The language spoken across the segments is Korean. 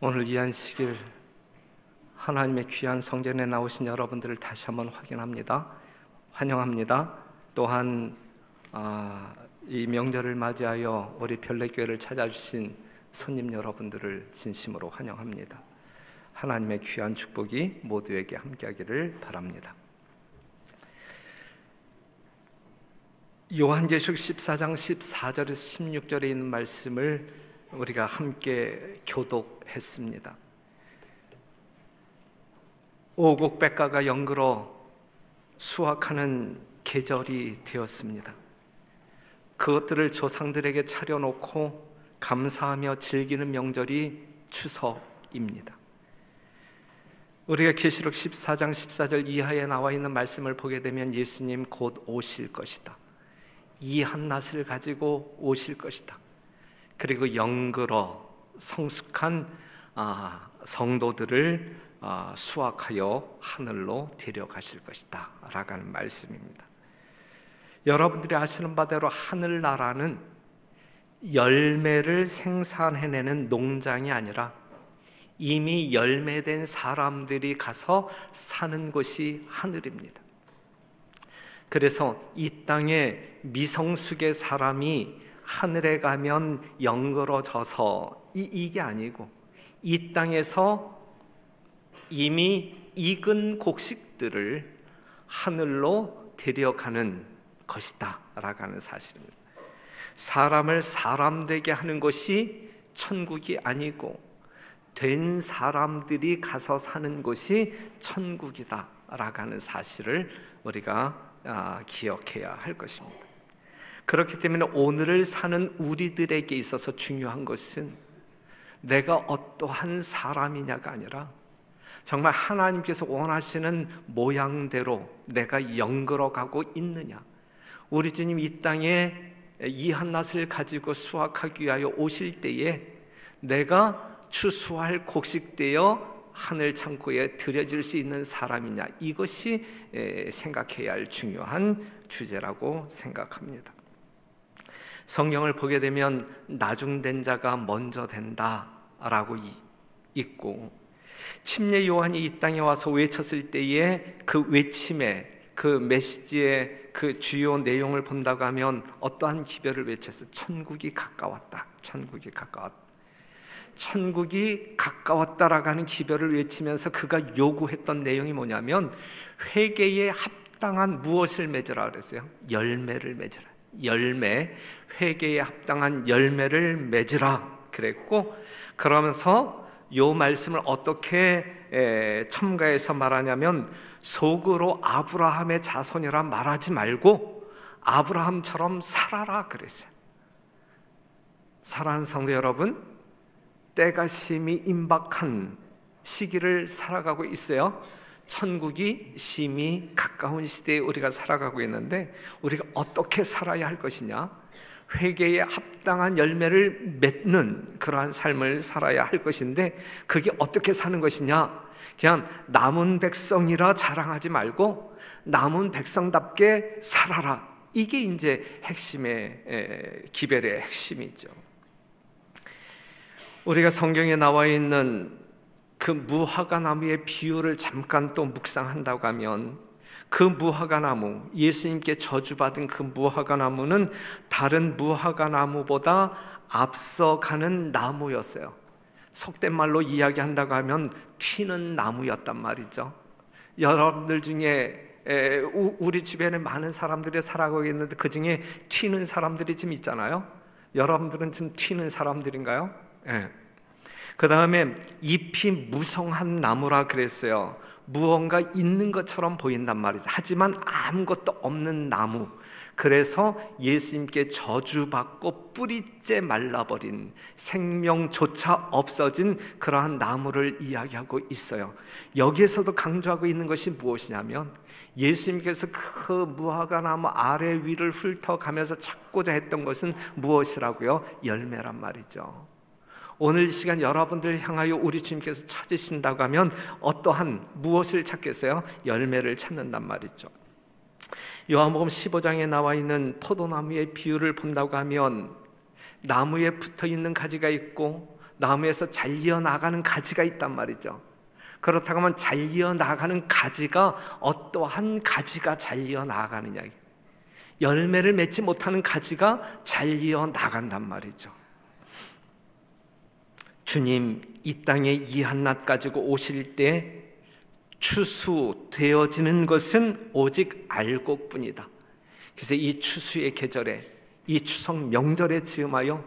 오늘 이 안식일 하나님의 귀한 성전에 나오신 여러분들을 다시 한번 확인합니다. 환영합니다. 또한 이 명절을 맞이하여 우리 별내교회를 찾아주신 손님 여러분들을 진심으로 환영합니다. 하나님의 귀한 축복이 모두에게 함께하기를 바랍니다. 요한계시록 14장 14절에서 16절에 있는 말씀을 우리가 함께 교독했습니다. 오곡백과가 연그러 수확하는 계절이 되었습니다. 그것들을 조상들에게 차려놓고 감사하며 즐기는 명절이 추석입니다. 우리가 계시록 14장 14절 이하에 나와 있는 말씀을 보게 되면 예수님 곧 오실 것이다, 이 한낮을 가지고 오실 것이다, 그리고 연그러 성숙한 성도들을 수확하여 하늘로 데려가실 것이다 라고 하는 말씀입니다. 여러분들이 아시는 바대로 하늘나라는 열매를 생산해내는 농장이 아니라 이미 열매된 사람들이 가서 사는 곳이 하늘입니다. 그래서 이 땅에 미성숙의 사람이 하늘에 가면 연그러져서 이게 아니고 이 땅에서 이미 익은 곡식들을 하늘로 데려가는 것이다 라고 하는 사실입니다. 사람을 사람 되게 하는 것이 천국이 아니고 된 사람들이 가서 사는 곳이 천국이다 라고 하는 사실을 우리가 기억해야 할 것입니다. 그렇기 때문에 오늘을 사는 우리들에게 있어서 중요한 것은 내가 어떠한 사람이냐가 아니라 정말 하나님께서 원하시는 모양대로 내가 연그러가고 있느냐, 우리 주님 이 땅에 이 한낮을 가지고 수확하기 위하여 오실 때에 내가 추수할 곡식되어 하늘 창고에 들여질 수 있는 사람이냐, 이것이 생각해야 할 중요한 주제라고 생각합니다. 성경을 보게 되면 나중된 자가 먼저 된다라고 있고, 침례 요한이 이 땅에 와서 외쳤을 때에 그 외침에, 그 메시지의 그 주요 내용을 본다고 하면 어떠한 기별을 외쳤어요? 천국이 가까웠다, 천국이 가까웠다, 천국이 가까웠다라고 하는 기별을 외치면서 그가 요구했던 내용이 뭐냐면 회개에 합당한 무엇을 맺으라 그랬어요? 열매를 맺으라. 열매, 회개에 합당한 열매를 맺으라 그랬고, 그러면서 요 말씀을 어떻게 첨가해서 말하냐면 속으로 아브라함의 자손이라 말하지 말고 아브라함처럼 살아라 그랬어요. 사랑하는 성도 여러분, 때가 심히 임박한 시기를 살아가고 있어요. 천국이 심히 가까운 시대에 우리가 살아가고 있는데 우리가 어떻게 살아야 할 것이냐, 회개에 합당한 열매를 맺는 그러한 삶을 살아야 할 것인데 그게 어떻게 사는 것이냐, 그냥 남은 백성이라 자랑하지 말고 남은 백성답게 살아라, 이게 이제 핵심의 기별의 핵심이죠. 우리가 성경에 나와 있는 그 무화과나무의 비유를 잠깐 또 묵상한다고 하면 그 무화과나무, 예수님께 저주받은 그 무화과나무는 다른 무화과나무보다 앞서가는 나무였어요. 속된 말로 이야기한다고 하면 튀는 나무였단 말이죠. 여러분들 중에 우리 주변에 많은 사람들이 살아가고 있는데 그 중에 튀는 사람들이 좀 있잖아요. 여러분들은 좀 튀는 사람들인가요? 네. 그 다음에 잎이 무성한 나무라 그랬어요. 무언가 있는 것처럼 보인단 말이죠. 하지만 아무것도 없는 나무. 그래서 예수님께 저주받고 뿌리째 말라버린, 생명조차 없어진 그러한 나무를 이야기하고 있어요. 여기에서도 강조하고 있는 것이 무엇이냐면 예수님께서 그 무화과나무 아래 위를 훑어가면서 찾고자 했던 것은 무엇이라고요? 열매란 말이죠. 오늘 이 시간 여러분들을 향하여 우리 주님께서 찾으신다고 하면 어떠한 무엇을 찾겠어요? 열매를 찾는단 말이죠. 요한복음 15장에 나와 있는 포도나무의 비유를 본다고 하면 나무에 붙어있는 가지가 있고 나무에서 잘리어 나가는 가지가 있단 말이죠. 그렇다고 하면 잘리어 나가는 가지가 어떠한 가지가 잘리어 나가느냐, 열매를 맺지 못하는 가지가 잘리어 나간단 말이죠. 주님 이 땅에 이 한낱 가지고 오실 때 추수되어지는 것은 오직 알곡뿐이다. 그래서 이 추수의 계절에, 이 추석 명절에 즈음하여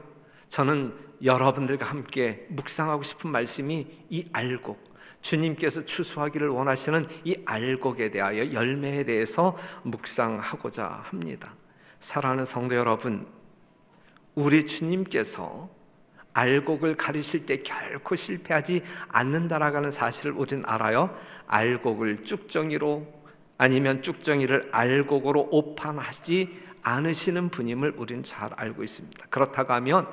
저는 여러분들과 함께 묵상하고 싶은 말씀이 이 알곡, 주님께서 추수하기를 원하시는 이 알곡에 대하여, 열매에 대해서 묵상하고자 합니다. 사랑하는 성도 여러분, 우리 주님께서 알곡을 가리실 때 결코 실패하지 않는다라는 사실을 우리는 알아요. 알곡을 쭉정이로, 아니면 쭉정이를 알곡으로 오판하지 않으시는 분임을 우리는 잘 알고 있습니다. 그렇다고 하면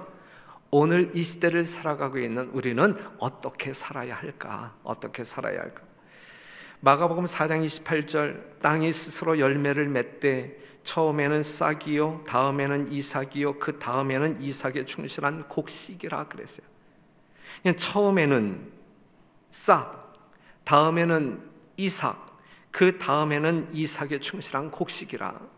오늘 이 시대를 살아가고 있는 우리는 어떻게 살아야 할까? 어떻게 살아야 할까? 마가복음 4장 28절, 땅이 스스로 열매를 맺되 처음에는 싹이요, 다음에는 이삭이요, 그 다음에는 이삭에 충실한 곡식이라 그랬어요. 그냥 처음에는 싹, 다음에는 이삭, 그 다음에는 이삭에 충실한 곡식이라.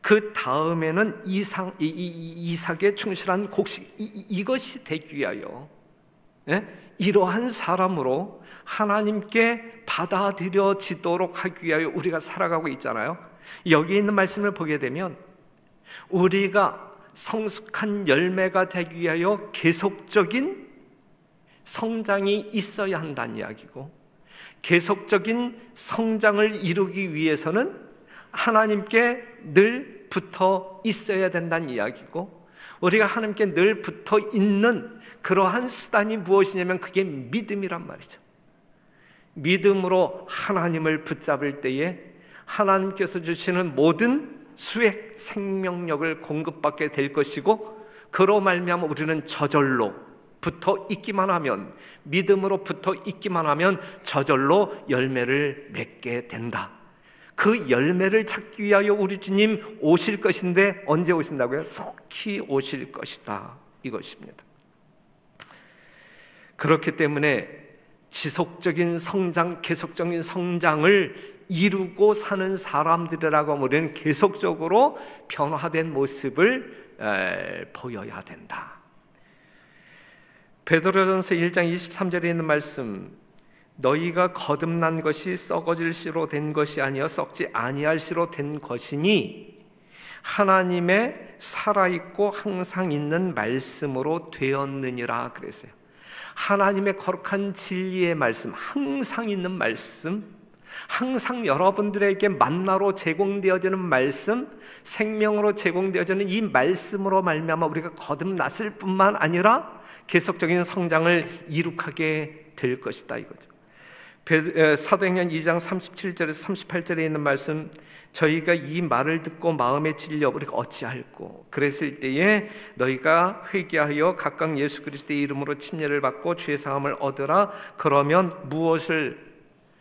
그 다음에는 이삭에 충실한 곡식, 이것이 되기 위하여, 이러한 사람으로 하나님께 받아들여지도록 하기 위하여 우리가 살아가고 있잖아요. 여기 있는 말씀을 보게 되면 우리가 성숙한 열매가 되기 위하여 계속적인 성장이 있어야 한다는 이야기고, 계속적인 성장을 이루기 위해서는 하나님께 늘 붙어 있어야 된다는 이야기고, 우리가 하나님께 늘 붙어 있는 그러한 수단이 무엇이냐면 그게 믿음이란 말이죠. 믿음으로 하나님을 붙잡을 때에 하나님께서 주시는 모든 수액 생명력을 공급받게 될 것이고, 그로 말미암아 우리는 저절로 붙어 있기만 하면, 믿음으로 붙어 있기만 하면 저절로 열매를 맺게 된다. 그 열매를 찾기 위하여 우리 주님 오실 것인데 언제 오신다고요? 속히 오실 것이다, 이것입니다. 그렇기 때문에 지속적인 성장, 계속적인 성장을 이루고 사는 사람들이라고 하면 우리는 계속적으로 변화된 모습을 보여야 된다. 베드로전서 1장 23절에 있는 말씀, 너희가 거듭난 것이 썩어질 씨로 된 것이 아니여 썩지 아니할 씨로 된 것이니 하나님의 살아있고 항상 있는 말씀으로 되었느니라 그랬어요. 하나님의 거룩한 진리의 말씀, 항상 있는 말씀, 항상 여러분들에게 만나로 제공되어지는 말씀, 생명으로 제공되어지는 이 말씀으로 말미암아 우리가 거듭났을 뿐만 아니라 계속적인 성장을 이룩하게 될 것이다, 이거죠. 사도행전 2장 37절에서 38절에 있는 말씀, 저희가 이 말을 듣고 마음에 찔려 우리가 어찌할꼬, 그랬을 때에 너희가 회개하여 각각 예수 그리스도의 이름으로 침례를 받고 주의 사함을 얻으라. 그러면 무엇을?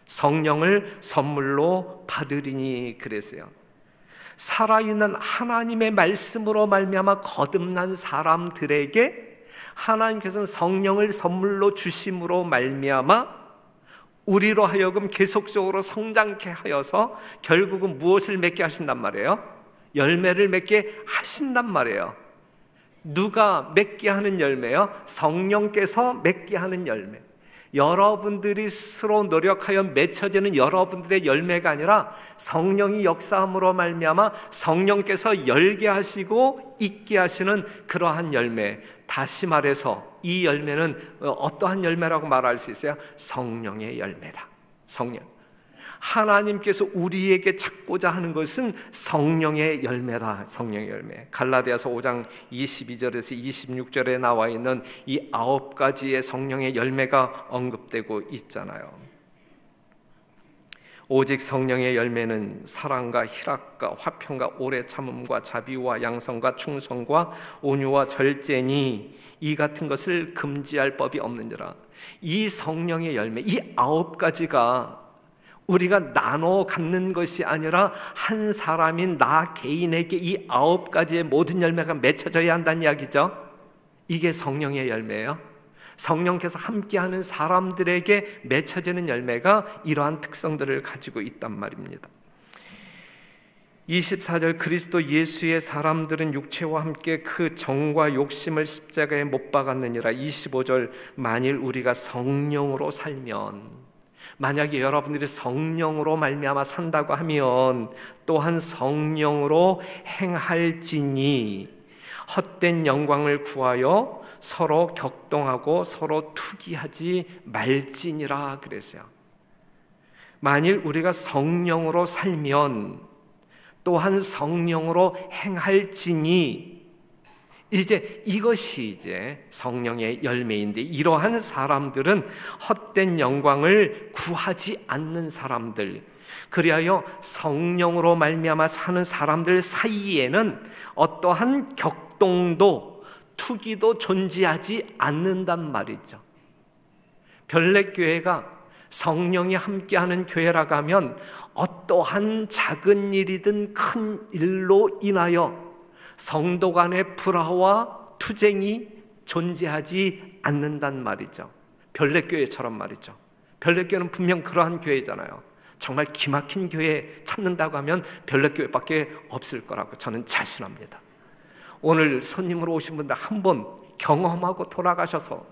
성령을 선물로 받으리니 그랬어요. 살아있는 하나님의 말씀으로 말미암아 거듭난 사람들에게 하나님께서는 성령을 선물로 주심으로 말미암아 우리로 하여금 계속적으로 성장케 하여서 결국은 무엇을 맺게 하신단 말이에요? 열매를 맺게 하신단 말이에요. 누가 맺게 하는 열매요? 성령께서 맺게 하는 열매. 여러분들이 스스로 노력하여 맺혀지는 여러분들의 열매가 아니라 성령이 역사함으로 말미암아 성령께서 열게 하시고 있게 하시는 그러한 열매. 다시 말해서 이 열매는 어떠한 열매라고 말할 수 있어요? 성령의 열매다. 성령. 하나님께서 우리에게 찾고자 하는 것은 성령의 열매다. 성령의 열매. 갈라디아서 5장 22절에서 26절에 나와 있는 이 9가지의 성령의 열매가 언급되고 있잖아요. 오직 성령의 열매는 사랑과 희락과 화평과 오래 참음과 자비와 양성과 충성과 온유와 절제니 이 같은 것을 금지할 법이 없느니라. 이 성령의 열매, 이 9가지가 우리가 나눠 갖는 것이 아니라 한 사람인 나 개인에게 이 9가지의 모든 열매가 맺혀져야 한다는 이야기죠. 이게 성령의 열매예요. 성령께서 함께하는 사람들에게 맺혀지는 열매가 이러한 특성들을 가지고 있단 말입니다. 24절 그리스도 예수의 사람들은 육체와 함께 그 정과 욕심을 십자가에 못 박았느니라. 25절 만일 우리가 성령으로 살면, 만약에 여러분들이 성령으로 말미암아 산다고 하면 또한 성령으로 행할지니 헛된 영광을 구하여 서로 격동하고 서로 투기하지 말지니라 그랬어요. 만일 우리가 성령으로 살면 또한 성령으로 행할지니, 이제 이것이 이제 성령의 열매인데, 이러한 사람들은 헛된 영광을 구하지 않는 사람들, 그리하여 성령으로 말미암아 사는 사람들 사이에는 어떠한 격동도 투기도 존재하지 않는단 말이죠. 별내교회가 성령이 함께하는 교회라고 하면 어떠한 작은 일이든 큰 일로 인하여 성도 간의 불화와 투쟁이 존재하지 않는단 말이죠. 별내교회처럼 말이죠. 별내교회는 분명 그러한 교회잖아요. 정말 기막힌 교회 찾는다고 하면 별내교회밖에 없을 거라고 저는 자신합니다. 오늘 손님으로 오신 분들 한번 경험하고 돌아가셔서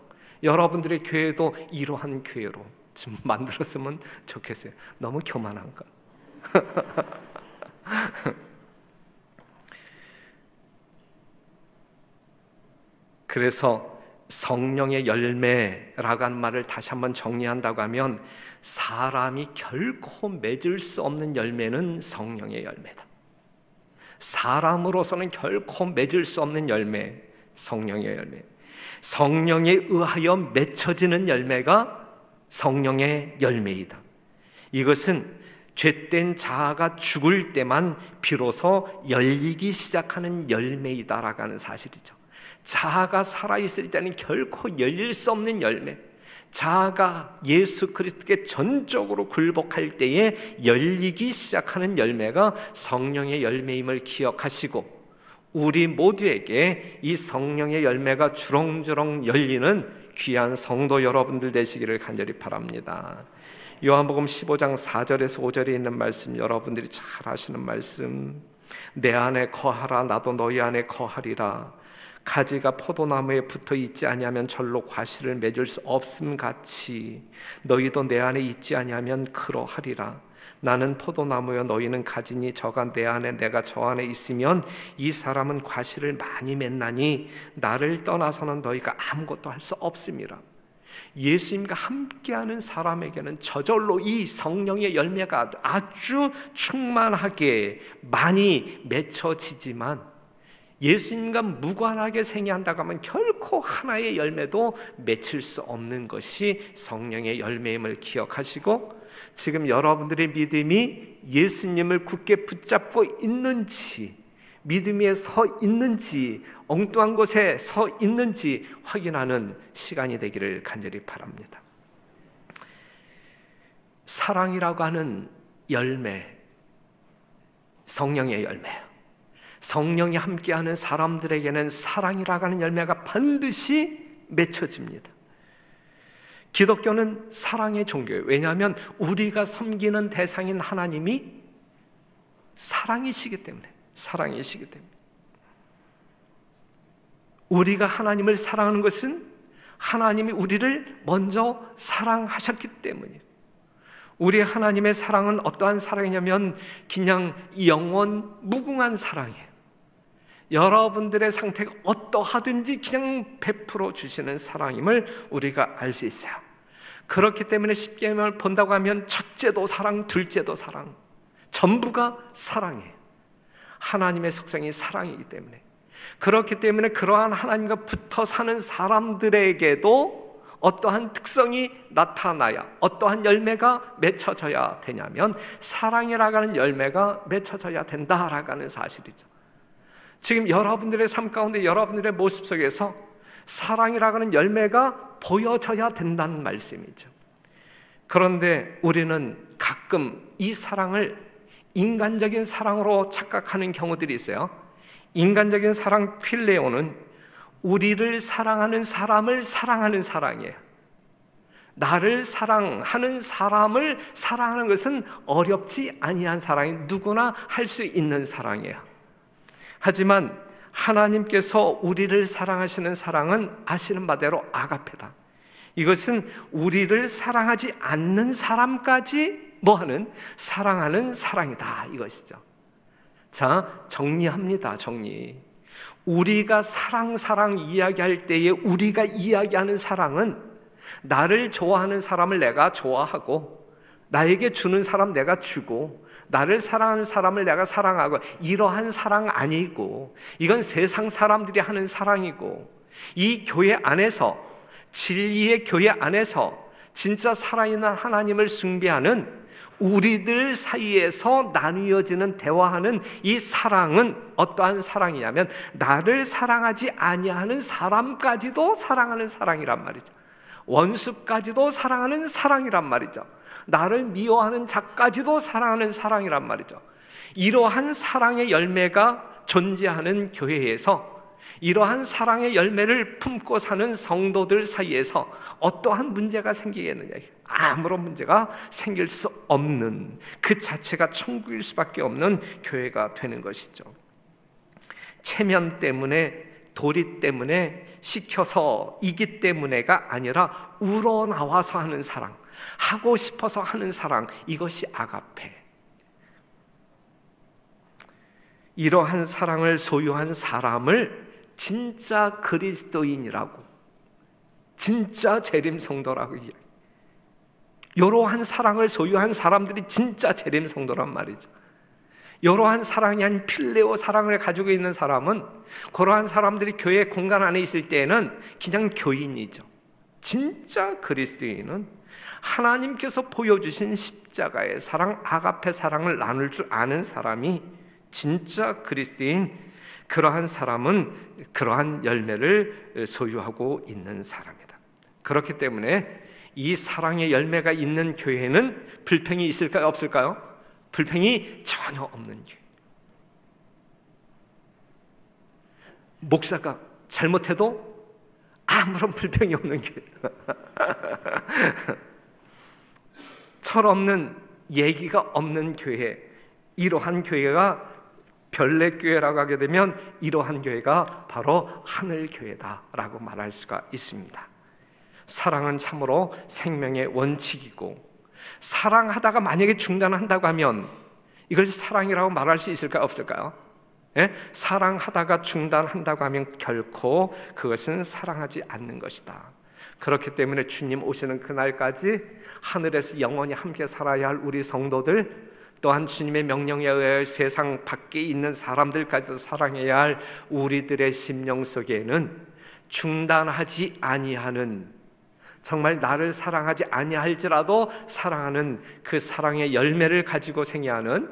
여러분들의 교회도 이러한 교회로 좀 만들었으면 좋겠어요. 너무 교만한가? 그래서 성령의 열매라고 하는 말을 다시 한번 정리한다고 하면, 사람이 결코 맺을 수 없는 열매는 성령의 열매다. 사람으로서는 결코 맺을 수 없는 열매, 성령의 열매. 성령에 의하여 맺혀지는 열매가 성령의 열매이다. 이것은 죄된 자아가 죽을 때만 비로소 열리기 시작하는 열매이다라고 하는 사실이죠. 자아가 살아있을 때는 결코 열릴 수 없는 열매, 자아가 예수 그리스도께 전적으로 굴복할 때에 열리기 시작하는 열매가 성령의 열매임을 기억하시고, 우리 모두에게 이 성령의 열매가 주렁주렁 열리는 귀한 성도 여러분들 되시기를 간절히 바랍니다. 요한복음 15장 4절에서 5절에 있는 말씀, 여러분들이 잘 아시는 말씀. 내 안에 거하라, 나도 너희 안에 거하리라. 가지가 포도나무에 붙어 있지 아니하면 절로 과실을 맺을 수 없음 같이 너희도 내 안에 있지 아니하면 그러하리라. 나는 포도나무여 너희는 가지니 저가 내 안에 내가 저 안에 있으면 이 사람은 과실을 많이 맺나니 나를 떠나서는 너희가 아무것도 할 수 없음이라. 예수님과 함께하는 사람에게는 저절로 이 성령의 열매가 아주 충만하게 많이 맺혀지지만, 예수님과 무관하게 생애한다고 하면 결코 하나의 열매도 맺힐 수 없는 것이 성령의 열매임을 기억하시고, 지금 여러분들의 믿음이 예수님을 굳게 붙잡고 있는지, 믿음 위에 서 있는지, 엉뚱한 곳에 서 있는지 확인하는 시간이 되기를 간절히 바랍니다. 사랑이라고 하는 열매, 성령의 열매예요. 성령이 함께하는 사람들에게는 사랑이라고 하는 열매가 반드시 맺혀집니다. 기독교는 사랑의 종교예요. 왜냐하면 우리가 섬기는 대상인 하나님이 사랑이시기 때문에, 사랑이시기 때문에. 우리가 하나님을 사랑하는 것은 하나님이 우리를 먼저 사랑하셨기 때문이에요. 우리 하나님의 사랑은 어떠한 사랑이냐면 그냥 영원 무궁한 사랑이에요. 여러분들의 상태가 어떠하든지 그냥 베풀어 주시는 사랑임을 우리가 알 수 있어요. 그렇기 때문에 십계명을 본다고 하면 첫째도 사랑, 둘째도 사랑, 전부가 사랑이에요. 하나님의 속성이 사랑이기 때문에. 그렇기 때문에 그러한 하나님과 붙어 사는 사람들에게도 어떠한 특성이 나타나야, 어떠한 열매가 맺혀져야 되냐면 사랑이라고 하는 열매가 맺혀져야 된다라고 하는 사실이죠. 지금 여러분들의 삶 가운데, 여러분들의 모습 속에서 사랑이라고 하는 열매가 보여져야 된다는 말씀이죠. 그런데 우리는 가끔 이 사랑을 인간적인 사랑으로 착각하는 경우들이 있어요. 인간적인 사랑 필레오는 우리를 사랑하는 사람을 사랑하는 사랑이에요. 나를 사랑하는 사람을 사랑하는 것은 어렵지 아니한 사랑이 누구나 할 수 있는 사랑이에요. 하지만 하나님께서 우리를 사랑하시는 사랑은 아시는 바대로 아가페다. 이것은 우리를 사랑하지 않는 사람까지 뭐하는? 사랑하는 사랑이다, 이것이죠. 자, 정리합니다. 정리. 우리가 사랑 이야기할 때에 우리가 이야기하는 사랑은 나를 좋아하는 사람을 내가 좋아하고, 나에게 주는 사람 내가 주고, 나를 사랑하는 사람을 내가 사랑하고, 이러한 사랑 아니고, 이건 세상 사람들이 하는 사랑이고, 이 교회 안에서, 진리의 교회 안에서 진짜 살아있는 하나님을 숭배하는 우리들 사이에서 나뉘어지는 대화하는 이 사랑은 어떠한 사랑이냐면, 나를 사랑하지 아니하는 사람까지도 사랑하는 사랑이란 말이죠. 원수까지도 사랑하는 사랑이란 말이죠. 나를 미워하는 자까지도 사랑하는 사랑이란 말이죠. 이러한 사랑의 열매가 존재하는 교회에서 이러한 사랑의 열매를 품고 사는 성도들 사이에서 어떠한 문제가 생기겠느냐? 아무런 문제가 생길 수 없는, 그 자체가 천국일 수밖에 없는 교회가 되는 것이죠. 체면 때문에, 도리 때문에, 시켜서 이기 때문에가 아니라 우러나와서 하는 사랑, 하고 싶어서 하는 사랑, 이것이 아가페. 이러한 사랑을 소유한 사람을 진짜 그리스도인이라고, 진짜 재림 성도라고 이야기해요. 이러한 사랑을 소유한 사람들이 진짜 재림 성도란 말이죠. 이러한 사랑이 아닌 필레오 사랑을 가지고 있는 사람은, 그러한 사람들이 교회 공간 안에 있을 때에는 그냥 교인이죠. 진짜 그리스도인은 하나님께서 보여주신 십자가의 사랑, 아가페 사랑을 나눌 줄 아는 사람이 진짜 그리스도인, 그러한 사람은 그러한 열매를 소유하고 있는 사람이다. 그렇기 때문에 이 사랑의 열매가 있는 교회는 불평이 있을까요? 없을까요? 불평이 전혀 없는 교회. 목사가 잘못해도 아무런 불평이 없는 교회. 철없는 얘기가 없는 교회. 이러한 교회가 별내교회라고 하게 되면 이러한 교회가 바로 하늘교회다라고 말할 수가 있습니다. 사랑은 참으로 생명의 원칙이고, 사랑하다가 만약에 중단한다고 하면 이걸 사랑이라고 말할 수 있을까요? 없을까요? 예? 사랑하다가 중단한다고 하면 결코 그것은 사랑하지 않는 것이다. 그렇기 때문에 주님 오시는 그날까지 하늘에서 영원히 함께 살아야 할 우리 성도들, 또한 주님의 명령에 의하여 세상 밖에 있는 사람들까지도 사랑해야 할 우리들의 심령 속에는 중단하지 아니하는, 정말 나를 사랑하지 아니할지라도 사랑하는 그 사랑의 열매를 가지고 생애하는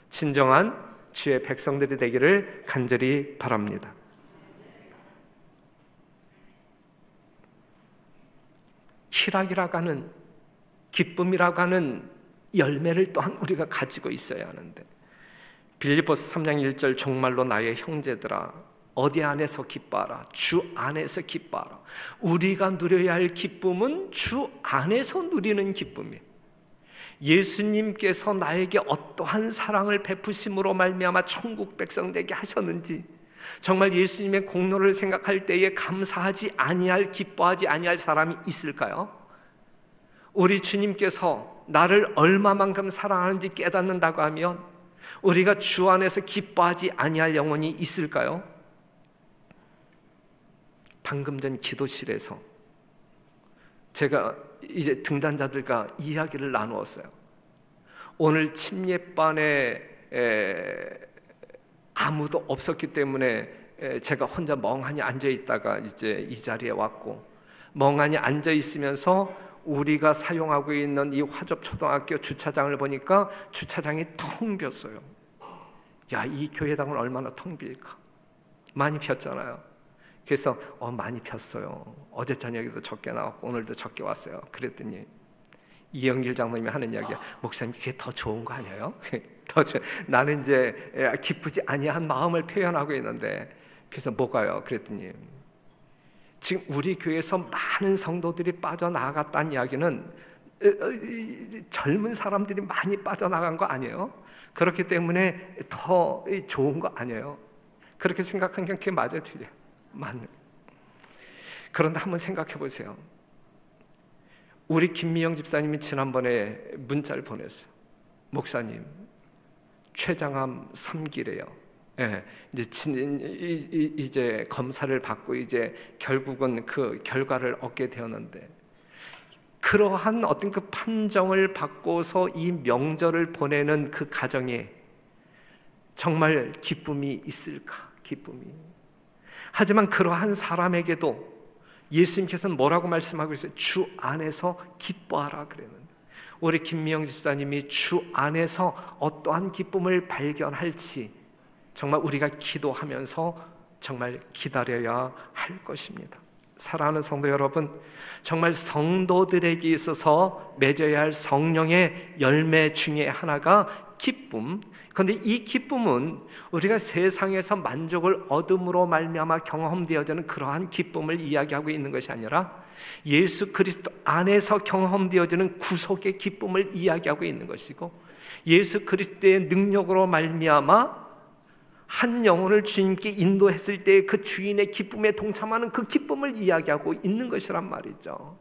진정한 주의 백성들이 되기를 간절히 바랍니다. 희락이라고 하는, 기쁨이라고 하는 열매를 또한 우리가 가지고 있어야 하는데, 빌립보서 3장 1절 정말로 나의 형제들아 어디 안에서 기뻐하라. 주 안에서 기뻐하라. 우리가 누려야 할 기쁨은 주 안에서 누리는 기쁨이에요. 예수님께서 나에게 어떠한 사랑을 베푸심으로 말미암아 천국 백성 되게 하셨는지, 정말 예수님의 공로를 생각할 때에 감사하지 아니할, 기뻐하지 아니할 사람이 있을까요? 우리 주님께서 나를 얼마만큼 사랑하는지 깨닫는다고 하면 우리가 주 안에서 기뻐하지 아니할 영혼이 있을까요? 방금 전 기도실에서 제가 이제 등단자들과 이야기를 나누었어요. 오늘 침례반에 아무도 없었기 때문에 제가 혼자 멍하니 앉아 있다가 이제 이 자리에 왔고, 멍하니 앉아 있으면서 우리가 사용하고 있는 이 화접초등학교 주차장을 보니까 주차장이 텅 비었어요. 야, 이 교회당은 얼마나 텅 빌까? 많이 비었잖아요. 그래서 많이 폈어요. 어제 저녁에도 적게 나왔고 오늘도 적게 왔어요. 그랬더니 이영길 장로님이 하는 이야기야. 목사님, 그게 더 좋은 거 아니에요? 나는 이제 기쁘지 아니한 마음을 표현하고 있는데, 그래서 뭐가요? 그랬더니 지금 우리 교회에서 많은 성도들이 빠져나갔다는 이야기는 젊은 사람들이 많이 빠져나간 거 아니에요? 그렇기 때문에 더 좋은 거 아니에요? 그렇게 생각하는 게 그게 맞아요, 틀려요? 맞는. 그런데 한번 생각해 보세요. 우리 김미영 집사님이 지난번에 문자를 보냈어요. 목사님, 췌장암 3기래요. 예, 이제 검사를 받고 이제 결국은 그 결과를 얻게 되었는데, 그러한 어떤 그 판정을 받고서 이 명절을 보내는 그 가정에 정말 기쁨이 있을까? 기쁨이. 하지만 그러한 사람에게도 예수님께서는 뭐라고 말씀하고 있어요? 주 안에서 기뻐하라 그랬는데, 우리 김미영 집사님이 주 안에서 어떠한 기쁨을 발견할지 정말 우리가 기도하면서 정말 기다려야 할 것입니다. 사랑하는 성도 여러분, 정말 성도들에게 있어서 맺어야 할 성령의 열매 중에 하나가 기쁨. 그런데 이 기쁨은 우리가 세상에서 만족을 얻음으로 말미암아 경험되어지는 그러한 기쁨을 이야기하고 있는 것이 아니라 예수 그리스도 안에서 경험되어지는 구속의 기쁨을 이야기하고 있는 것이고, 예수 그리스도의 능력으로 말미암아 한 영혼을 주님께 인도했을 때 그 주인의 기쁨에 동참하는 그 기쁨을 이야기하고 있는 것이란 말이죠.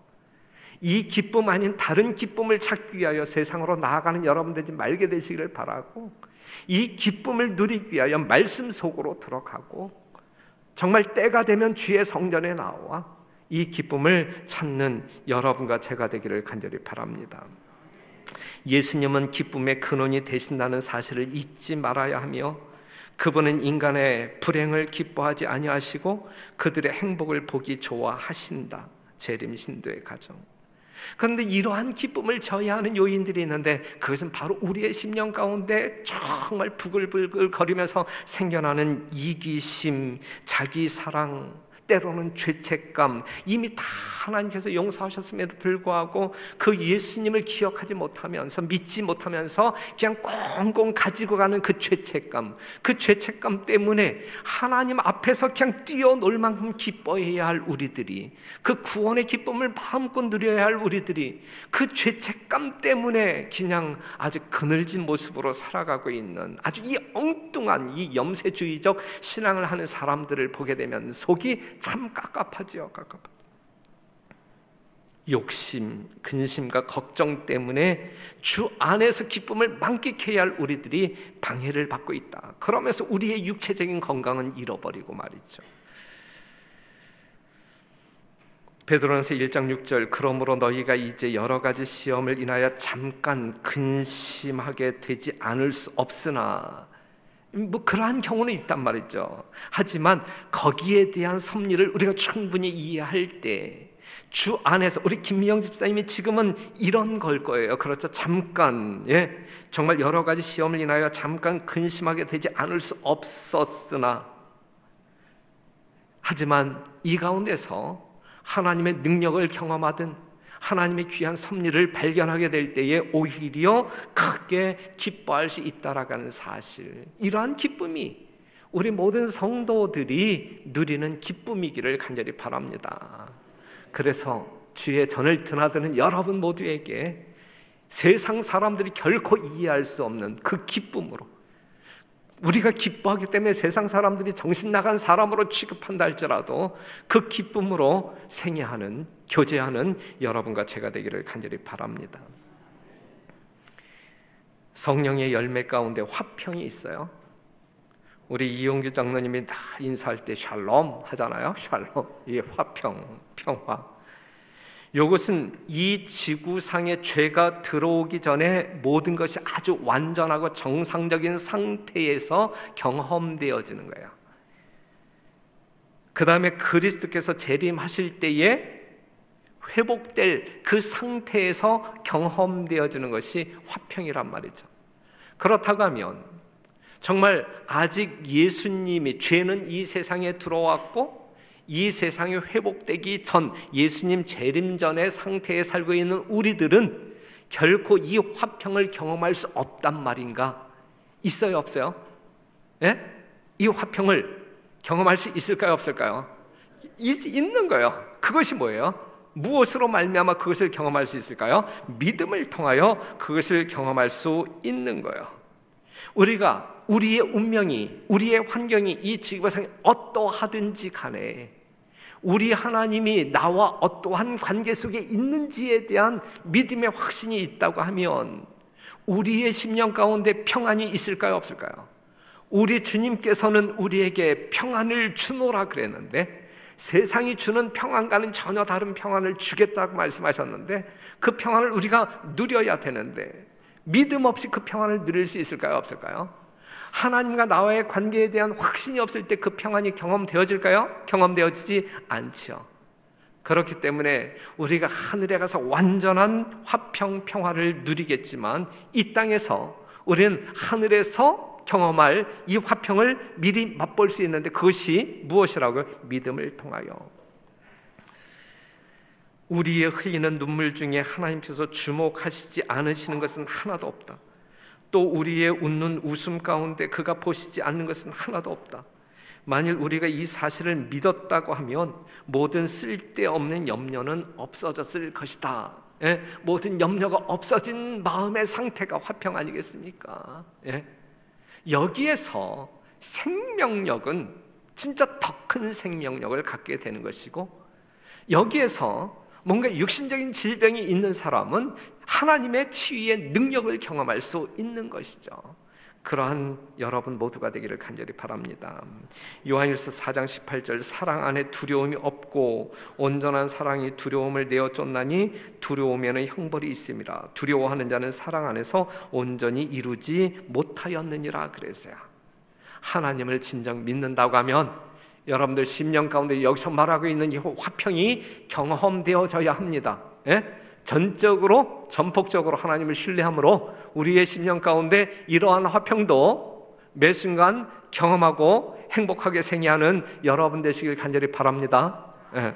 이 기쁨 아닌 다른 기쁨을 찾기 위하여 세상으로 나아가는 여러분 되지 말게 되시기를 바라고, 이 기쁨을 누리기 위하여 말씀 속으로 들어가고 정말 때가 되면 주의 성전에 나와 이 기쁨을 찾는 여러분과 제가 되기를 간절히 바랍니다. 예수님은 기쁨의 근원이 되신다는 사실을 잊지 말아야 하며, 그분은 인간의 불행을 기뻐하지 아니하시고 그들의 행복을 보기 좋아하신다. 재림 신도의 가정. 그런데 이러한 기쁨을 저해하는 요인들이 있는데, 그것은 바로 우리의 심령 가운데 정말 부글부글 거리면서 생겨나는 이기심, 자기사랑, 때로는 죄책감, 이미 다 하나님께서 용서하셨음에도 불구하고 그 예수님을 기억하지 못하면서, 믿지 못하면서 그냥 꽁꽁 가지고 가는 그 죄책감, 그 죄책감 때문에 하나님 앞에서 그냥 뛰어놀 만큼 기뻐해야 할 우리들이, 그 구원의 기쁨을 마음껏 누려야 할 우리들이 그 죄책감 때문에 그냥 아주 그늘진 모습으로 살아가고 있는 아주 이 엉뚱한 이 염세주의적 신앙을 하는 사람들을 보게 되면 속이 참 깝깝하지요. 욕심, 근심과 걱정 때문에 주 안에서 기쁨을 만끽해야 할 우리들이 방해를 받고 있다. 그러면서 우리의 육체적인 건강은 잃어버리고 말이죠. 베드로전서 1장 6절, 그러므로 너희가 이제 여러 가지 시험을 인하여 잠깐 근심하게 되지 않을 수 없으나, 그러한 경우는 있단 말이죠. 하지만 거기에 대한 섭리를 우리가 충분히 이해할 때 주 안에서, 우리 김미영 집사님이 지금은 이런 걸 거예요. 그렇죠. 잠깐, 정말 여러 가지 시험을 인하여 잠깐 근심하게 되지 않을 수 없었으나, 하지만 이 가운데서 하나님의 능력을 경험하든 하나님의 귀한 섭리를 발견하게 될 때에 오히려 크게 기뻐할 수 있다라는 사실, 이러한 기쁨이 우리 모든 성도들이 누리는 기쁨이기를 간절히 바랍니다. 그래서 주의 전을 드나드는 여러분 모두에게 세상 사람들이 결코 이해할 수 없는 그 기쁨으로, 우리가 기뻐하기 때문에 세상 사람들이 정신 나간 사람으로 취급한다 할지라도 그 기쁨으로 생애하는, 교제하는 여러분과 제가 되기를 간절히 바랍니다. 성령의 열매 가운데 화평이 있어요. 우리 이용규 장로님이 다 인사할 때 샬롬 하잖아요. 샬롬, 이게 화평, 평화. 이것은 이 지구상에 죄가 들어오기 전에 모든 것이 아주 완전하고 정상적인 상태에서 경험되어지는 거예요. 그 다음에 그리스도께서 재림하실 때에 회복될 그 상태에서 경험되어지는 것이 화평이란 말이죠. 그렇다고 하면 정말 아직 예수님이, 죄는 이 세상에 들어왔고 이 세상이 회복되기 전, 예수님 재림 전의 상태에 살고 있는 우리들은 결코 이 화평을 경험할 수 없단 말인가? 있어요, 없어요? 이 화평을 경험할 수 있을까요, 없을까요? 있는 거예요. 그것이 뭐예요? 무엇으로 말미암아 그것을 경험할 수 있을까요? 믿음을 통하여 그것을 경험할 수 있는 거예요. 우리가 우리의 운명이, 우리의 환경이 이 지구상에 어떠하든지 간에 우리 하나님이 나와 어떠한 관계 속에 있는지에 대한 믿음의 확신이 있다고 하면 우리의 심령 가운데 평안이 있을까요? 없을까요? 우리 주님께서는 우리에게 평안을 주노라 그랬는데 세상이 주는 평안과는 전혀 다른 평안을 주겠다고 말씀하셨는데 그 평안을 우리가 누려야 되는데 믿음 없이 그 평안을 누릴 수 있을까요? 없을까요? 하나님과 나와의 관계에 대한 확신이 없을 때 그 평안이 경험되어질까요? 경험되어지지 않죠. 그렇기 때문에 우리가 하늘에 가서 완전한 화평 평화를 누리겠지만 이 땅에서 우리는 하늘에서 경험할 이 화평을 미리 맛볼 수 있는데 그것이 무엇이라고요? 믿음을 통하여. 우리의 흘리는 눈물 중에 하나님께서 주목하시지 않으시는 것은 하나도 없다. 또 우리의 웃는 웃음 가운데 그가 보시지 않는 것은 하나도 없다. 만일 우리가 이 사실을 믿었다고 하면 모든 쓸데없는 염려는 없어졌을 것이다. 예? 모든 염려가 없어진 마음의 상태가 화평 아니겠습니까? 예? 여기에서 생명력은 진짜 더 큰 생명력을 갖게 되는 것이고, 여기에서 뭔가 육신적인 질병이 있는 사람은 하나님의 치유의 능력을 경험할 수 있는 것이죠. 그러한 여러분 모두가 되기를 간절히 바랍니다. 요한일서 4장 18절 사랑 안에 두려움이 없고 온전한 사랑이 두려움을 내어 쫓나니 두려움에는 형벌이 있음이라. 두려워하는 자는 사랑 안에서 온전히 이루지 못하였느니라 그랬어요. 하나님을 진정 믿는다고 하면 여러분들 심령 가운데 여기서 말하고 있는 이 화평이 경험되어져야 합니다. 예? 전적으로 전폭적으로 하나님을 신뢰함으로 우리의 심령 가운데 이러한 화평도 매 순간 경험하고 행복하게 생애하는 여러분 되시길 간절히 바랍니다. 예.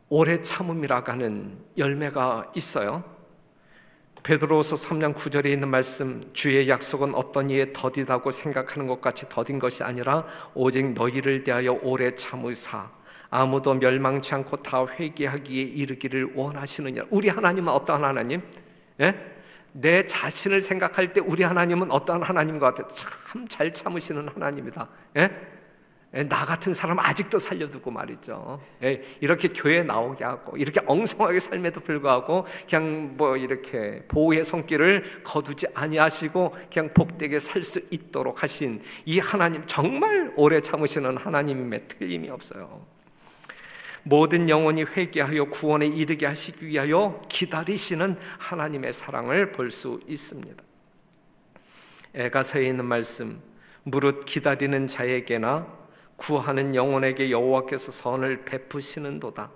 오래 참음이라고 하는 열매가 있어요. 베드로후서 3장 9절에 있는 말씀, 주의 약속은 어떤 이에 더디다고 생각하는 것 같이 더딘 것이 아니라 오직 너희를 대하여 오래 참으사 아무도 멸망치 않고 다 회개하기에 이르기를 원하시느냐. 우리 하나님은 어떠한 하나님? 예? 내 자신을 생각할 때 우리 하나님은 어떠한 하나님 같아요? 참 잘 참으시는 하나님이다. 예? 나 같은 사람 아직도 살려두고 말이죠. 이렇게 교회에 나오게 하고 이렇게 엉성하게 삶에도 불구하고 그냥 뭐 이렇게 보호의 손길을 거두지 아니하시고 그냥 복되게 살 수 있도록 하신 이 하나님, 정말 오래 참으시는 하나님임에 틀림이 없어요. 모든 영혼이 회개하여 구원에 이르게 하시기 위하여 기다리시는 하나님의 사랑을 볼 수 있습니다. 에가서에 있는 말씀, 무릇 기다리는 자에게나 구하는 영혼에게 여호와께서 선을 베푸시는도다.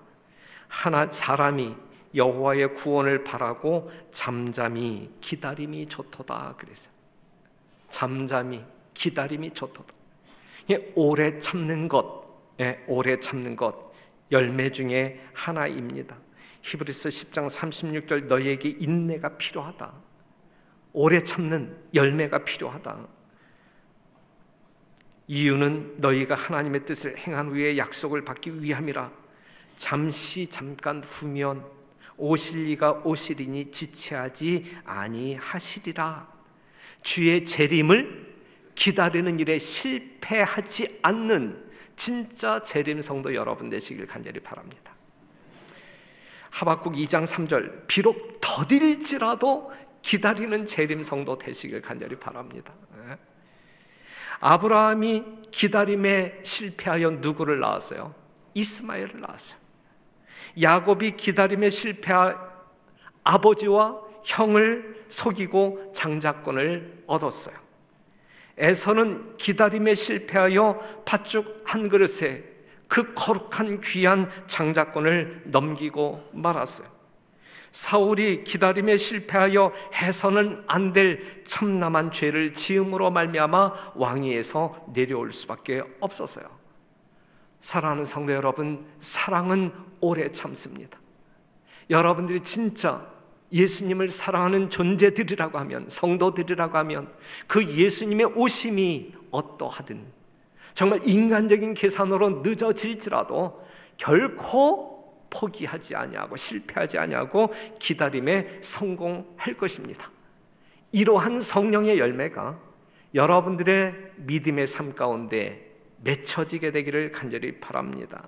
사람이 여호와의 구원을 바라고 잠잠히 기다림이 좋도다 그랬어요. 잠잠히 기다림이 좋도다. 오래 참는 것, 오래 참는 것 열매 중에 하나입니다. 히브리서 10장 36절 너희에게 인내가 필요하다. 오래 참는 열매가 필요하다. 이유는 너희가 하나님의 뜻을 행한 후에 약속을 받기 위함이라. 잠깐 후면 오실 이가 오시리니 지체하지 아니하시리라. 주의 재림을 기다리는 일에 실패하지 않는 진짜 재림 성도 여러분 되시길 간절히 바랍니다. 하박국 2장 3절 비록 더딜지라도 기다리는 재림 성도 되시길 간절히 바랍니다. 아브라함이 기다림에 실패하여 누구를 낳았어요? 이스마엘을 낳았어요. 야곱이 기다림에 실패한 아버지와 형을 속이고 장자권을 얻었어요. 에서는 기다림에 실패하여 팥죽 한 그릇에 그 거룩한 귀한 장자권을 넘기고 말았어요. 사울이 기다림에 실패하여 해서는 안 될 참남한 죄를 지음으로 말미암아 왕위에서 내려올 수밖에 없었어요. 사랑하는 성도 여러분, 사랑은 오래 참습니다. 여러분들이 진짜 예수님을 사랑하는 존재들이라고 하면, 성도들이라고 하면 그 예수님의 오심이 어떠하든 정말 인간적인 계산으로 늦어질지라도 결코 포기하지 아니하고 실패하지 아니하고 기다림에 성공할 것입니다. 이러한 성령의 열매가 여러분들의 믿음의 삶 가운데 맺혀지게 되기를 간절히 바랍니다.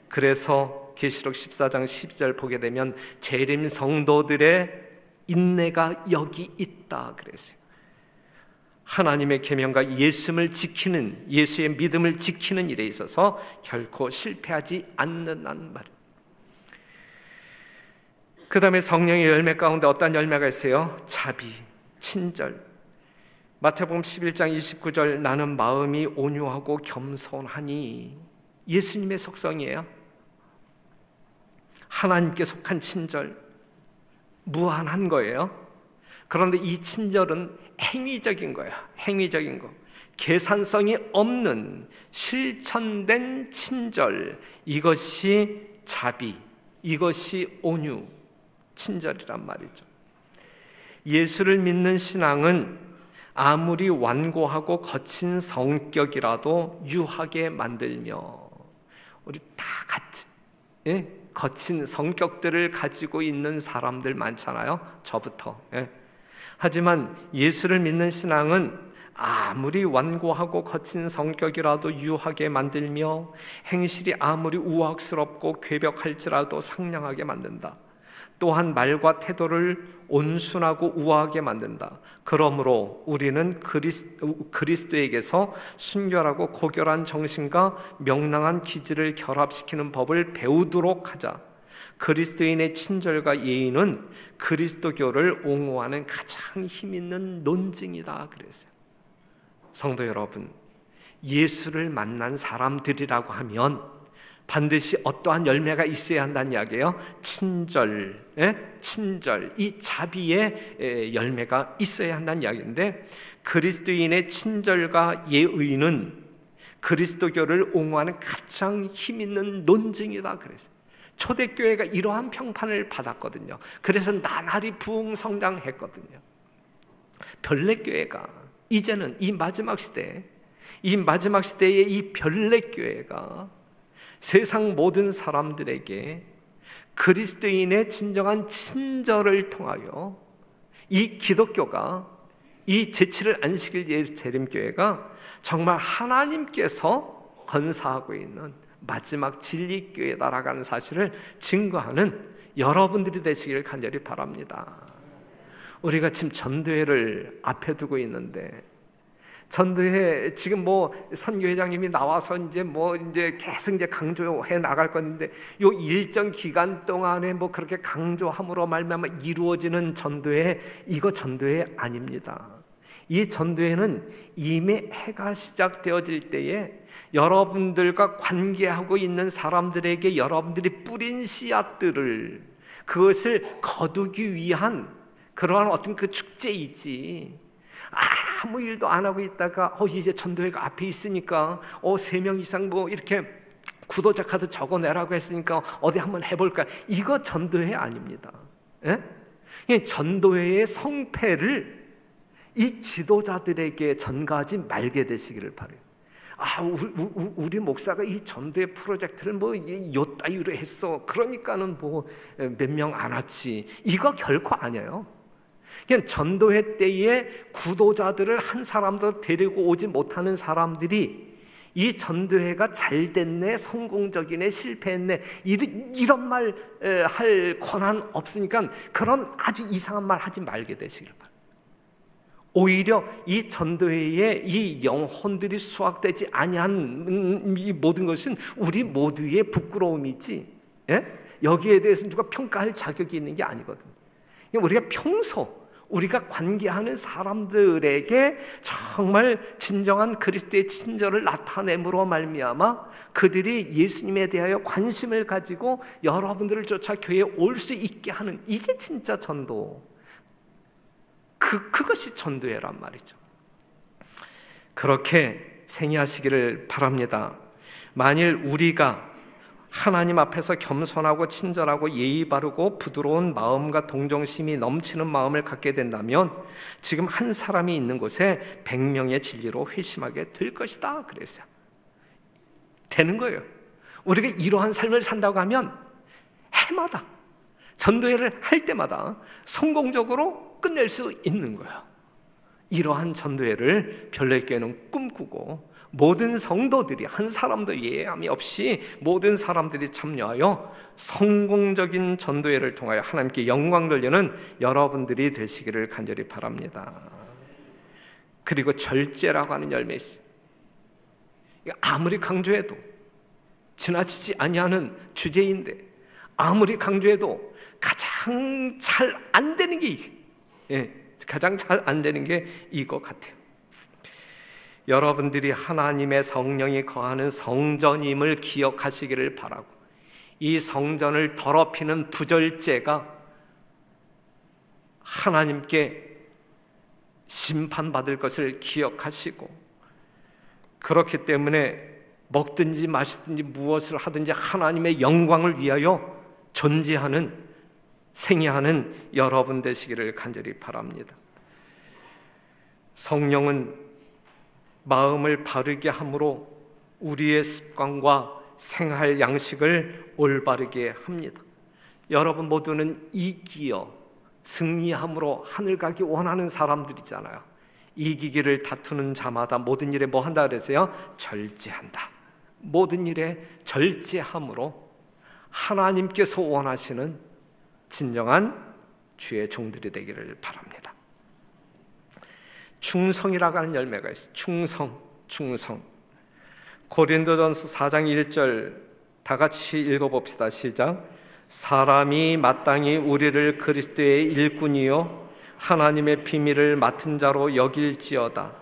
그래서 계시록 14장 12절 보게 되면 재림 성도들의 인내가 여기 있다 그랬어요. 하나님의 계명과 예수를 지키는, 예수의 믿음을 지키는 일에 있어서 결코 실패하지 않는다는 말. 그 다음에 성령의 열매 가운데 어떤 열매가 있어요? 자비, 친절. 마태복음 11장 29절 나는 마음이 온유하고 겸손하니, 예수님의 속성이에요. 하나님께 속한 친절, 무한한 거예요. 그런데 이 친절은 행위적인 거예요. 행위적인 거. 계산성이 없는 실천된 친절, 이것이 자비, 이것이 온유, 친절이란 말이죠. 예수를 믿는 신앙은 아무리 완고하고 거친 성격이라도 유하게 만들며, 우리 다 같이 거친 성격들을 가지고 있는 사람들 많잖아요. 저부터. 하지만 예수를 믿는 신앙은 아무리 완고하고 거친 성격이라도 유하게 만들며 행실이 아무리 우악스럽고 괴벽할지라도 상냥하게 만든다. 또한 말과 태도를 온순하고 우아하게 만든다. 그러므로 우리는 그리스도에게서 순결하고 고결한 정신과 명랑한 기질을 결합시키는 법을 배우도록 하자. 그리스도인의 친절과 예의는 그리스도교를 옹호하는 가장 힘있는 논증이다 그랬어요. 성도 여러분, 예수를 만난 사람들이라고 하면 반드시 어떠한 열매가 있어야 한다는 이야기예요. 친절, 친절, 이 자비의 열매가 있어야 한다는 이야기인데, 그리스도인의 친절과 예의는 그리스도교를 옹호하는 가장 힘있는 논증이다 그랬어요. 초대교회가 이러한 평판을 받았거든요. 그래서 나날이 부흥성장했거든요. 별내교회가 이제는 이 마지막 시대에 이 별내교회가 세상 모든 사람들에게 그리스도인의 진정한 친절을 통하여 이 기독교가, 이 제7일 안식일 재림교회가 정말 하나님께서 건사하고 있는 마지막 진리교회다라는 사실을 증거하는 여러분들이 되시기를 간절히 바랍니다. 우리가 지금 전도회를 앞에 두고 있는데, 전도회 지금 선교회장님이 나와서 이제 계속 강조해 나갈 건데, 요 일정 기간 동안에 그렇게 강조함으로 말미암아 이루어지는 전도회, 이거 전도회 아닙니다. 이 전도회는 이미 해가 시작되어질 때에 여러분들과 관계하고 있는 사람들에게 여러분들이 뿌린 씨앗들을, 그것을 거두기 위한 그러한 어떤 그 축제이지, 아무 일도 안 하고 있다가 이제 전도회가 앞에 있으니까 3명 이상 이렇게 구독자 카드 적어내라고 했으니까 어디 한번 해볼까, 이거 전도회 아닙니다. 전도회의 성패를 이 지도자들에게 전가하지 말게 되시기를 바라요. 우리 목사가 이 전도회 프로젝트를 요 따위로 했어, 그러니까는 몇 명 안 왔지, 이거 결코 아니에요. 그냥 전도회 때에 구도자들을 한 사람도 데리고 오지 못하는 사람들이 이 전도회가 잘 됐네, 성공적이네, 실패했네, 이런 말 할 권한 없으니까 그런 아주 이상한 말 하지 말게 되시길 바랍니다. 오히려 이 전도회에 이 영혼들이 수확되지 아니한 이 모든 것은 우리 모두의 부끄러움이지, 여기에 대해서 누가 평가할 자격이 있는 게 아니거든요. 우리가 평소 우리가 관계하는 사람들에게 정말 진정한 그리스도의 친절을 나타냄으로 말미암아 그들이 예수님에 대하여 관심을 가지고 여러분들을 쫓아 교회에 올 수 있게 하는, 이게 진짜 전도, 그것이 전도회란 말이죠. 그렇게 생애하시기를 바랍니다. 만일 우리가 하나님 앞에서 겸손하고 친절하고 예의 바르고 부드러운 마음과 동정심이 넘치는 마음을 갖게 된다면 지금 한 사람이 있는 곳에 100명의 진리로 회심하게 될 것이다 그랬어요. 되는 거예요. 우리가 이러한 삶을 산다고 하면 해마다 전도회를 할 때마다 성공적으로 끝낼 수 있는 거예요. 이러한 전도회를 별내교회는 꿈꾸고 모든 성도들이 한 사람도 예외함이 없이 모든 사람들이 참여하여 성공적인 전도회를 통하여 하나님께 영광 돌리는 여러분들이 되시기를 간절히 바랍니다. 그리고 절제라고 하는 열매 있어요. 아무리 강조해도 지나치지 아니하는 주제인데 아무리 강조해도 가장 잘 안 되는 게 이게 가장 잘 안 되는 게 이거 같아요. 여러분들이 하나님의 성령이 거하는 성전임을 기억하시기를 바라고, 이 성전을 더럽히는 부절제가 하나님께 심판받을 것을 기억하시고, 그렇기 때문에 먹든지 마시든지 무엇을 하든지 하나님의 영광을 위하여 존재하는, 생애하는 여러분 되시기를 간절히 바랍니다. 성령은 마음을 바르게 함으로 우리의 습관과 생활 양식을 올바르게 합니다. 여러분 모두는 이기어 승리함으로 하늘 가기 원하는 사람들이잖아요. 이기기를 다투는 자마다 모든 일에 뭐 한다 그랬어요? 절제한다. 모든 일에 절제함으로 하나님께서 원하시는 진정한 주의 종들이 되기를 바랍니다. 충성이라고 하는 열매가 있어요. 충성. 고린도전서 4장 1절 다 같이 읽어봅시다. 시작. 사람이 마땅히 우리를 그리스도의 일꾼이요 하나님의 비밀을 맡은 자로 여길지어다.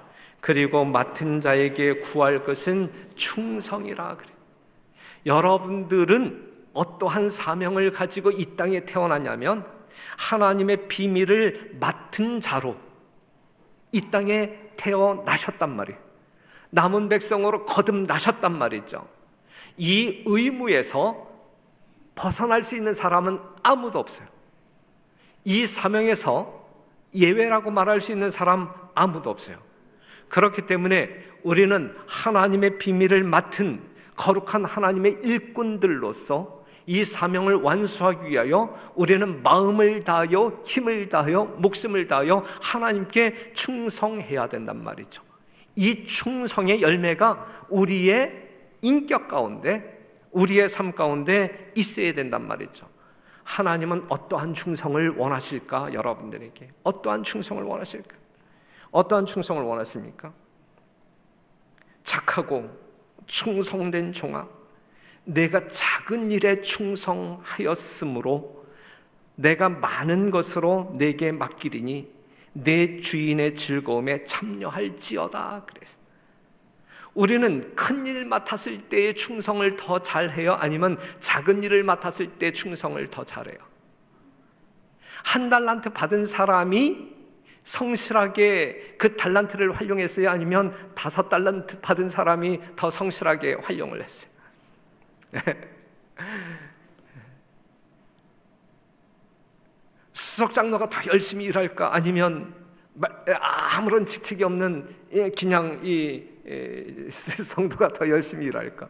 그리고 맡은 자에게 구할 것은 충성이라 그래요. 여러분들은 어떠한 사명을 가지고 이 땅에 태어났냐면 하나님의 비밀을 맡은 자로 이 땅에 태어나셨단 말이에요. 남은 백성으로 거듭나셨단 말이죠. 이 의무에서 벗어날 수 있는 사람은 아무도 없어요. 이 사명에서 예외라고 말할 수 있는 사람 아무도 없어요. 그렇기 때문에 우리는 하나님의 비밀을 맡은 거룩한 하나님의 일꾼들로서 이 사명을 완수하기 위하여 우리는 마음을 다하여 힘을 다하여 목숨을 다하여 하나님께 충성해야 된단 말이죠. 이 충성의 열매가 우리의 인격 가운데, 우리의 삶 가운데 있어야 된단 말이죠. 하나님은 어떠한 충성을 원하실까? 여러분들에게 어떠한 충성을 원하실까? 어떠한 충성을 원하십니까? 착하고 충성된 종아, 내가 작은 일에 충성하였으므로 내가 많은 것으로 내게 맡기리니 내 주인의 즐거움에 참여할지어다 그랬어요. 우리는 큰 일 맡았을 때의 충성을 더 잘해요? 아니면 작은 일을 맡았을 때 충성을 더 잘해요? 한 달란트 받은 사람이 성실하게 그 달란트를 활용했어요? 아니면 5달란트 받은 사람이 더 성실하게 활용을 했어요? 수석 장로가 더 열심히 일할까? 아니면 아무런 직책이 없는 그냥 이 성도가 더 열심히 일할까?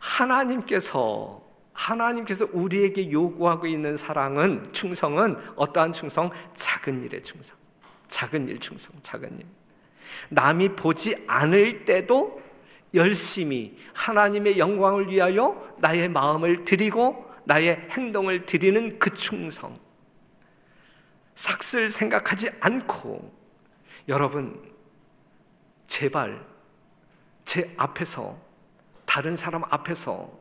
하나님께서 우리에게 요구하고 있는 사랑은, 충성은 어떠한 충성? 작은 일의 충성, 작은 일 충성, 작은 일. 남이 보지 않을 때도 열심히 하나님의 영광을 위하여 나의 마음을 드리고 나의 행동을 드리는 그 충성, 삭슬 생각하지 않고. 여러분 제발 제 앞에서, 다른 사람 앞에서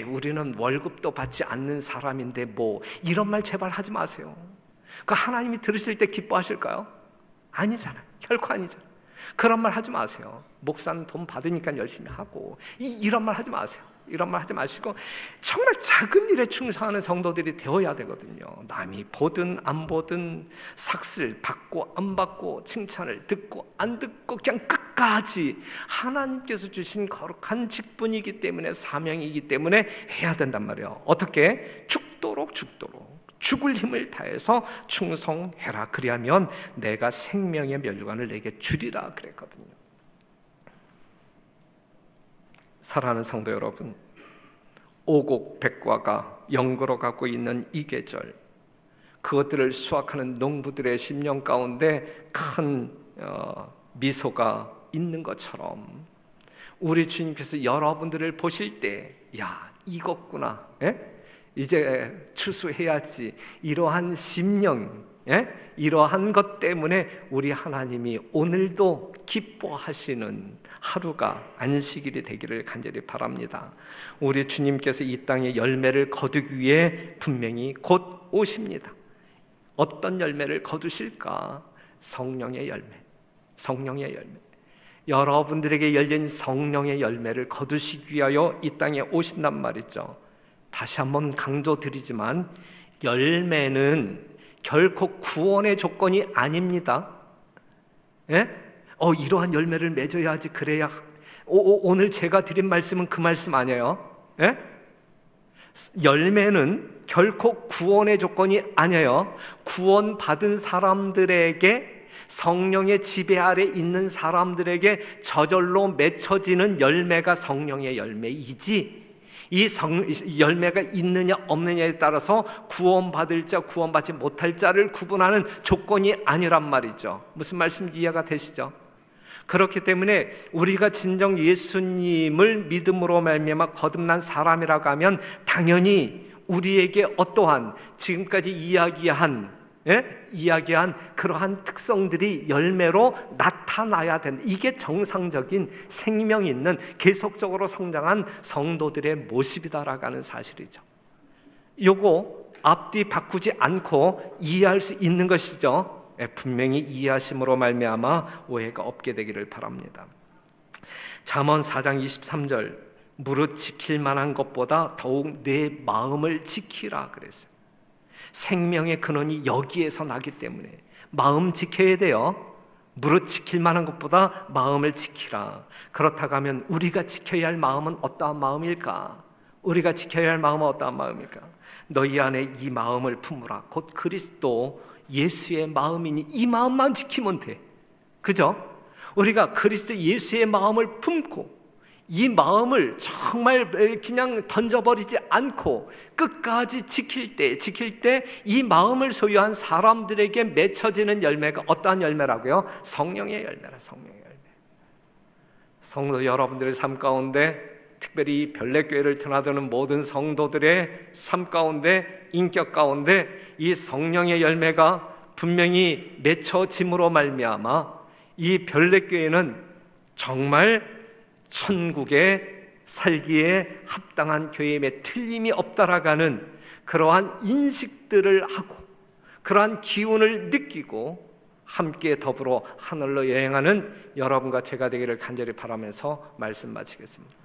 우리는 월급도 받지 않는 사람인데 뭐 이런 말 제발 하지 마세요. 그 하나님이 들으실 때 기뻐하실까요? 아니잖아요. 결코 아니잖아요. 그런 말 하지 마세요. 목사는 돈 받으니까 열심히 하고, 이런 말 하지 마세요. 이런 말 하지 마시고 정말 작은 일에 충성하는 성도들이 되어야 되거든요. 남이 보든 안 보든, 삭슬 받고 안 받고, 칭찬을 듣고 안 듣고 그냥 끝 끝까지 하나님께서 주신 거룩한 직분이기 때문에, 사명이기 때문에 해야 된단 말이에요. 어떻게? 죽도록 죽을 힘을 다해서 충성해라. 그리하면 내가 생명의 면류관을 내게 주리라 그랬거든요. 사랑하는 성도 여러분, 오곡백과가 연고로 갖고 있는 이 계절, 그것들을 수확하는 농부들의 심령 가운데 큰 미소가 있는 것처럼 우리 주님께서 여러분들을 보실 때, 야, 이것구나, 이제 추수해야지, 이러한 심령, 이러한 것 때문에 우리 하나님이 오늘도 기뻐하시는 하루가 안식일이 되기를 간절히 바랍니다. 우리 주님께서 이 땅에 열매를 거두기 위해 분명히 곧 오십니다. 어떤 열매를 거두실까? 성령의 열매, 성령의 열매. 여러분들에게 열린 성령의 열매를 거두시기 위하여 이 땅에 오신단 말이죠. 다시 한번 강조드리지만 열매는 결코 구원의 조건이 아닙니다. 이러한 열매를 맺어야지, 그래야. 오늘 제가 드린 말씀은 그 말씀 아니에요. 열매는 결코 구원의 조건이 아니에요. 구원받은 사람들에게, 성령의 지배 아래 있는 사람들에게 저절로 맺혀지는 열매가 성령의 열매이지, 이 열매가 있느냐 없느냐에 따라서 구원받을 자, 구원받지 못할 자를 구분하는 조건이 아니란 말이죠. 무슨 말씀인지 이해가 되시죠? 그렇기 때문에 우리가 진정 예수님을 믿음으로 말미암아 거듭난 사람이라고 하면 당연히 우리에게 어떠한 지금까지 이야기한 그러한 특성들이 열매로 나타나야 된다. 이게 정상적인 생명 있는 계속적으로 성장한 성도들의 모습이다라고 하는 사실이죠. 요거 앞뒤 바꾸지 않고 이해할 수 있는 것이죠. 분명히 이해하심으로 말미암아 오해가 없게 되기를 바랍니다. 잠언 4장 23절, 무릇 지킬 만한 것보다 더욱 내 마음을 지키라 그랬어요. 생명의 근원이 여기에서 나기 때문에 마음 지켜야 돼요. 무릇 지킬 만한 것보다 마음을 지키라. 그렇다고 하면 우리가 지켜야 할 마음은 어떠한 마음일까? 우리가 지켜야 할 마음은 어떠한 마음일까? 너희 안에 이 마음을 품으라. 곧 그리스도 예수의 마음이니 이 마음만 지키면 돼. 그죠? 우리가 그리스도 예수의 마음을 품고 이 마음을 정말 그냥 던져버리지 않고 끝까지 지킬 때 이 마음을 소유한 사람들에게 맺혀지는 열매가 어떠한 열매라고요? 성령의 열매라, 성령의 열매. 성도 여러분들의 삶 가운데, 특별히 별내교회를 드나드는 모든 성도들의 삶 가운데, 인격 가운데 이 성령의 열매가 분명히 맺혀짐으로 말미암아 이 별내교회는 정말 천국에 살기에 합당한 교회임에 틀림이 없다라가는 그러한 인식들을 하고 그러한 기운을 느끼고 함께 더불어 하늘로 여행하는 여러분과 제가 되기를 간절히 바라면서 말씀 마치겠습니다.